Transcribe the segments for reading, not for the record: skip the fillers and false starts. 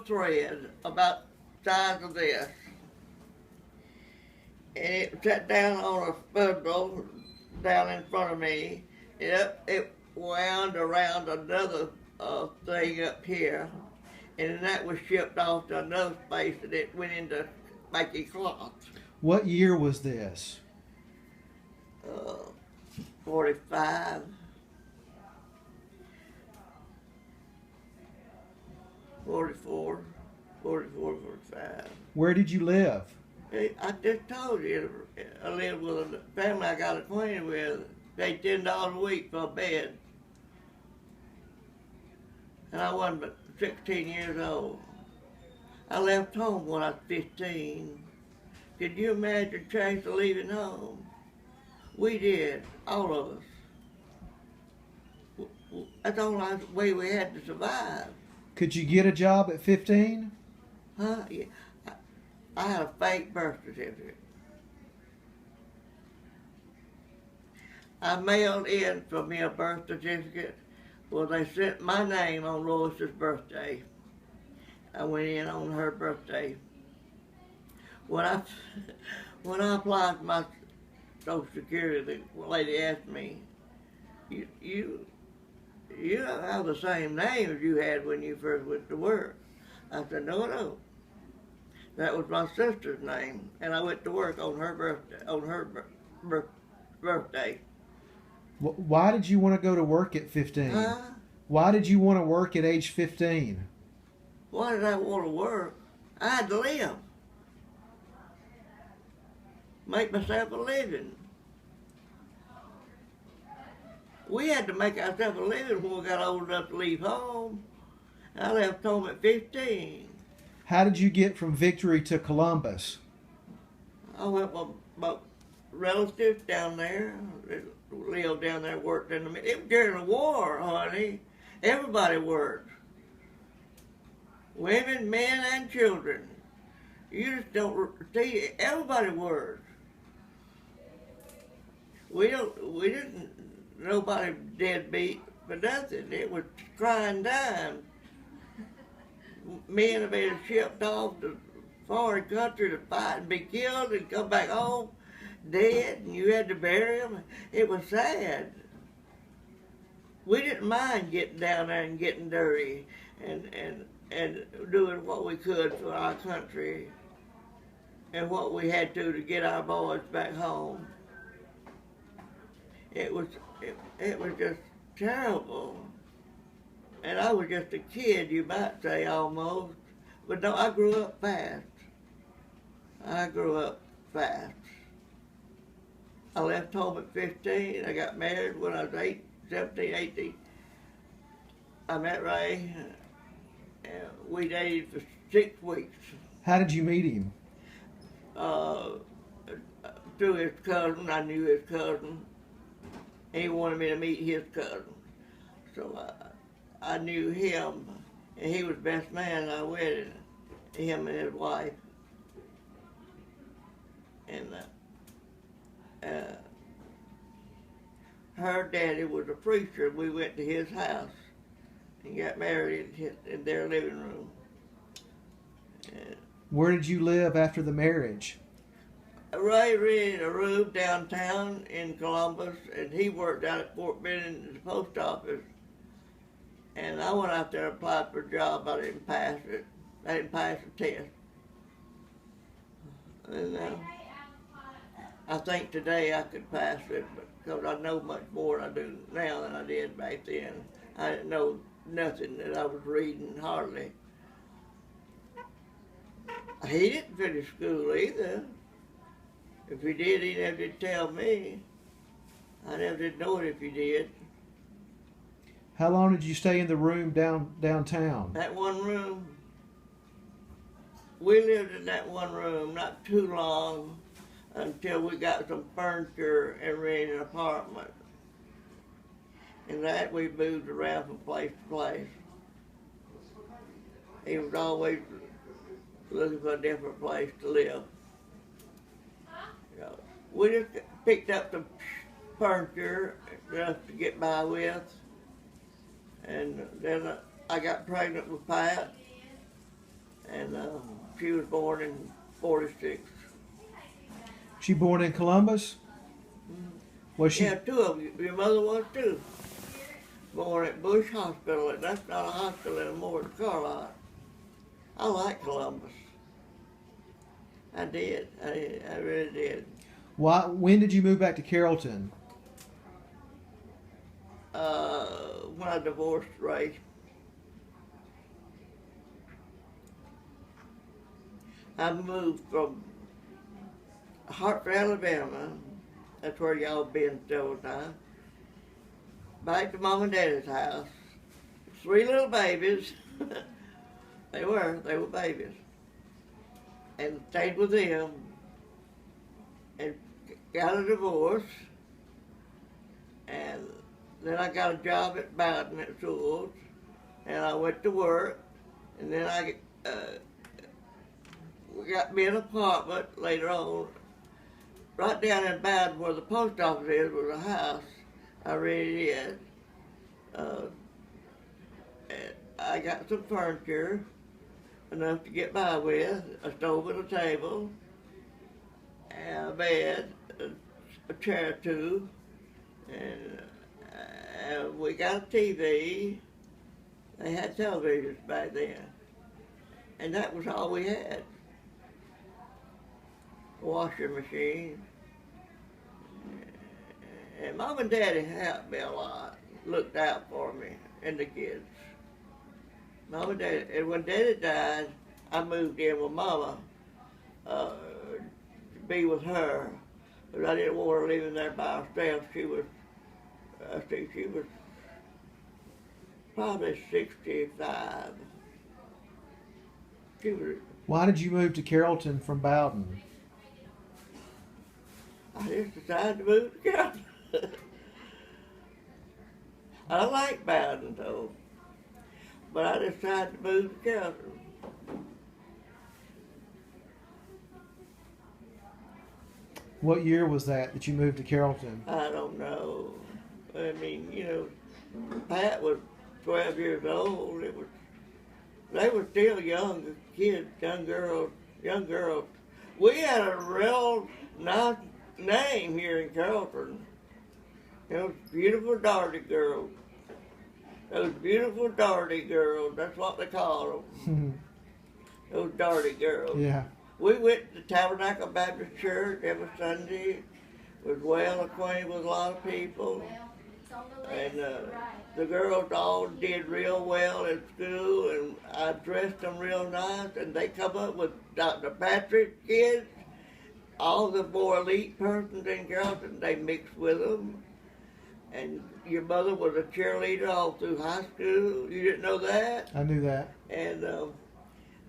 thread about the size of this. And it sat down on a spindle down in front of me. It wound around another thing up here, and then that was shipped off to another space, and it went into making cloth. What year was this? 45. 44, 44, 45. Where did you live? I just told you, I lived with a family I got acquainted with. They $10 a week for a bed. And I wasn't but 16 years old. I left home when I was 15. Could you imagine Chase leaving home? We did, all of us. That's the only way we had to survive. Could you get a job at 15? Huh? Yeah. I had a fake birth certificate. I mailed in for me a birth certificate. Well, they sent my name on Lois's birthday. I went in on her birthday. When I applied for my Social Security, the lady asked me, you don't have the same name as you had when you first went to work. I said, no, I don't. That was my sister's name, and I went to work on her birthday. Why did you want to go to work at 15? Huh? Why did you want to work at age 15? Why did I want to work? I had to live. Make myself a living. We had to make ourselves a living when we got old enough to leave home. I left home at 15. How did you get from Victory to Columbus? I went with my relatives down there. They lived down there, worked in the... It was during the war, honey. Everybody worked. Women, men, and children. You just don't see, everybody worked. We didn't, nobody deadbeat for nothing. It was crying time. Men have been shipped off to foreign country to fight and be killed and come back home dead, and you had to bury them. It was sad. We didn't mind getting down there and getting dirty and doing what we could for our country and what we had to get our boys back home. It was just terrible. And I was just a kid, you might say, almost. But no, I grew up fast. I grew up fast. I left home at 15. I got married when I was 17, 18. I met Ray, and we dated for 6 weeks. How did you meet him? Through his cousin. I knew his cousin. He wanted me to meet his cousin. So I knew him, and he was best man. I wedded him and his wife. And her daddy was a preacher. We went to his house and got married in their living room. Where did you live after the marriage? Ray rented a room downtown in Columbus, and he worked out at Fort Benning at the post office. And I went out there and applied for a job. I didn't pass it. I didn't pass the test. And I think today I could pass it, because I know much more than I do now than I did back then. I didn't know nothing that I was reading, hardly. He didn't finish school either. If he did, he never did tell me. I never did know it if he did. How long did you stay in the room downtown? That one room. We lived in that one room not too long until we got some furniture and rented an apartment. And that we moved around from place to place. He was always looking for a different place to live. We just picked up some furniture enough to get by with. And then I got pregnant with Pat. and she was born in 46. She born in Columbus? Was she? Yeah, two of you. Your mother was too. Born at Bush Hospital. That's not a hospital anymore, it's Carrollton. I like Columbus. I did. I really did. Why? When did you move back to Carrollton? When I divorced Ray. I moved from Hartford, Alabama. That's where y'all been several times. Back to Mom and Daddy's house. 3 little babies. They were babies. And stayed with them. And got a divorce. And then I got a job at Bowdon at schools. And I went to work. And then we got me an apartment later on. Right down in Bowdon where the post office is was a house. I really did. I got some furniture, enough to get by with, a stove and a table, and a bed, a chair or two, and we got a TV. They had televisions back then, and that was all we had. Washing machine. And Mom and Daddy helped me a lot, looked out for me and the kids. Mom and Daddy, and when Daddy died, I moved in with Mama to be with her, but I didn't want her living there by herself. She was probably 65. She was. Why did you move to Carrollton from Bowdon? I just decided to move to Carrollton. I like Bowdon though, but I decided to move to Carrollton. What year was that you moved to Carrollton? I don't know. I mean, you know, Pat was 12 years old. They were still young kids, young girls. We had a real nice name here in Carrollton. Those beautiful Dorriety girls. Those beautiful Dorriety girls, that's what they call them. Those Dorriety girls. Yeah. We went to Tabernacle Baptist Church every Sunday, was well acquainted with a lot of people. And the girls all did real well in school, and I dressed them real nice, and they come up with Dr. Patrick's kids. All the more elite persons in Carrollton, they mixed with them. And your mother was a cheerleader all through high school. You didn't know that? I knew that. And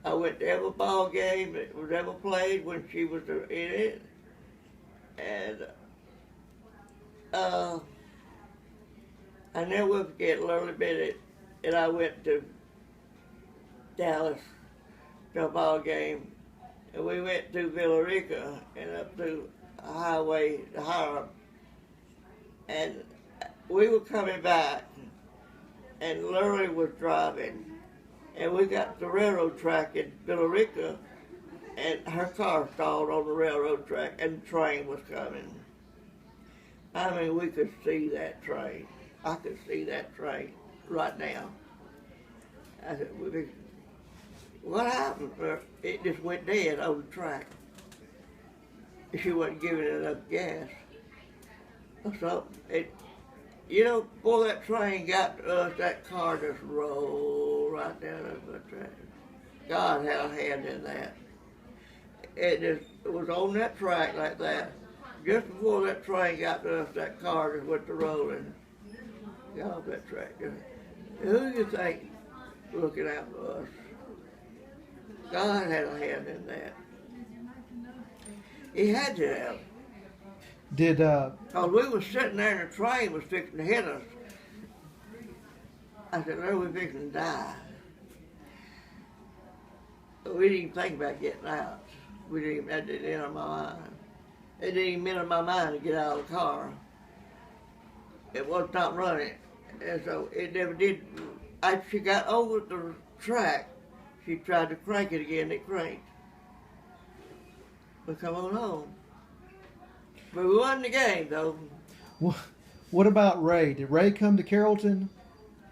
I went to every ball game that was ever played when she was in it. And I never will forget a little bit that I went to Dallas to a ball game. And we went through Villa Rica and up through a highway to Hiram. And we were coming back, and Lurley was driving. And we got to the railroad track in Villa Rica, and her car stalled on the railroad track, and the train was coming. I mean, we could see that train. I could see that train right now. I said, what happened? It just went dead on the track. She wasn't giving it enough gas or something. You know, before that train got to us, that car just rolled right down over the track. God had a hand in that. It was on that track like that. Just before that train got to us, that car just went to rolling. Got off that track. Who do you think looking out for us? God had a hand in that. He had to have. Because we was sitting there and the train was fixing to hit us. I said, "Are we fixing to die?" But we didn't even think about getting out. That didn't enter my mind. It didn't even enter my mind to get out of the car. It was not running. And so it never did. After she got over the track, She tried to crank it again, it cranked. We come on home. But we won the game, though. What about Ray? Did Ray come to Carrollton?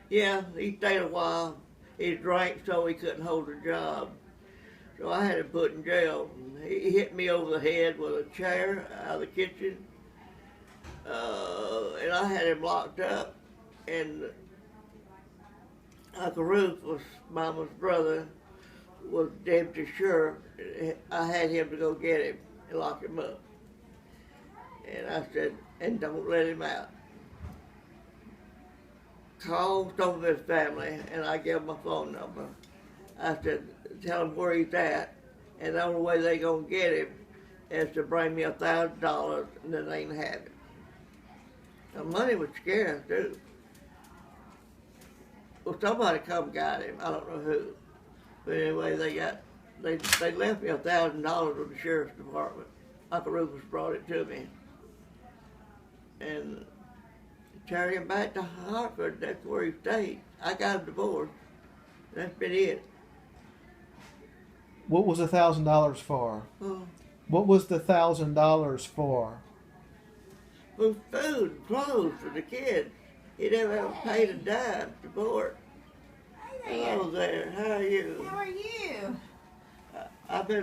Yeah, he stayed a while. He drank so he couldn't hold a job. So I had him put in jail. He hit me over the head with a chair out of the kitchen. And I had him locked up. And Uncle Ruth was Mama's brother, was deputy sheriff. I had him to go get him and lock him up. And I said, and don't let him out. Call some of his family, and I gave him my phone number. I said, tell him where he's at, and the only way they gonna get him is to bring me $1,000, and then they can have it. The money was scarce too. Well, somebody come got him. I don't know who, but anyway, they left me $1,000 with the sheriff's department. Uncle Rufus brought it to me, and carried him back to Hartford. That's where he stayed. I got a divorce. That's been it. What was $1,000 for? What was the $1,000 for? For food and clothes for the kids. He never ever paid a dime to board. Hello there. How are you? How are you? I've been